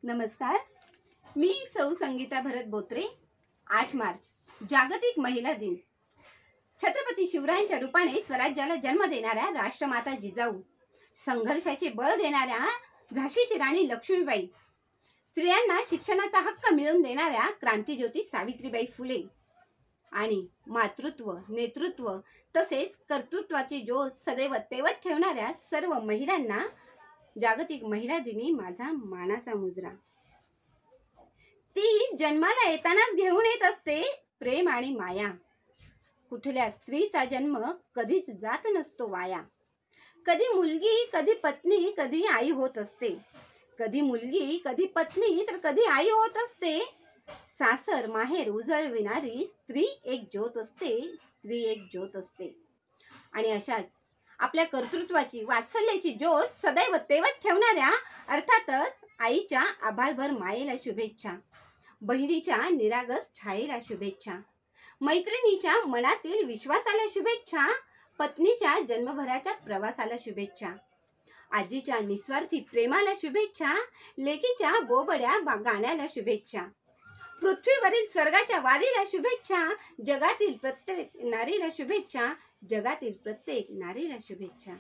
नमस्कार, मी सौ संगीता भरत बोत्रे। 8 मार्च जागतिक महिला दिन। छत्रपती शिवरायांच्या रूपाने स्वराज्याला जन्म देणाऱ्या राष्ट्रमाता जिजाऊ, संघर्षाचे बळ देणाऱ्या झाशीची राणी लक्ष्मीबाई, स्त्रियांना शिक्षणाचा हक्क मिळवून देणाऱ्या क्रांतिज्योती सावित्रीबाई फुले आणि मातृत्व, नेतृत्व तसेच कर्तृत्वाची ज्योत सदैव तेवत ठेवणाऱ्या सर्व महिलांना जागतिक महिला दिनी माझा मानाचा मुजरा। ती जन्माला येतानाच घेऊन येत असते प्रेम आणि माया। कुठल्या स्त्रीचा जन्म कधीच जात नसतो वाया। कधी मुलगी, कधी पत्नी, कधी आई होत असते। कधी मुलगी, कधी पत्नी, तर कधी आई होत असते। सासर माहेर उजळविणारी स्त्री एक ज्योत असते, स्त्री एक ज्योत असते। आणि अशाच आपल्या कर्तृत्वाची, वात्सल्याची ज्योत सदैव तेवत ठेवणाऱ्या अर्थातच आईच्या आभाळभर मायेला शुभेच्छा, बहिणीच्या निरागस छायेला शुभेच्छा, मैत्रिणीच्या मनातील विश्वासाला शुभेच्छा, पत्नीच्या जन्मभराच्या प्रवासाला शुभेच्छा, आजीच्या निस्वार्थी प्रेमाला शुभेच्छा, लेकीच्या बोबड्या गाण्याला शुभेच्छा, पृथ्वीवरील स्वर्गाच्या वारीला शुभेच्छा, जगातील प्रत्येक नारीला शुभेच्छा, जगातील प्रत्येक नारीला शुभेच्छा।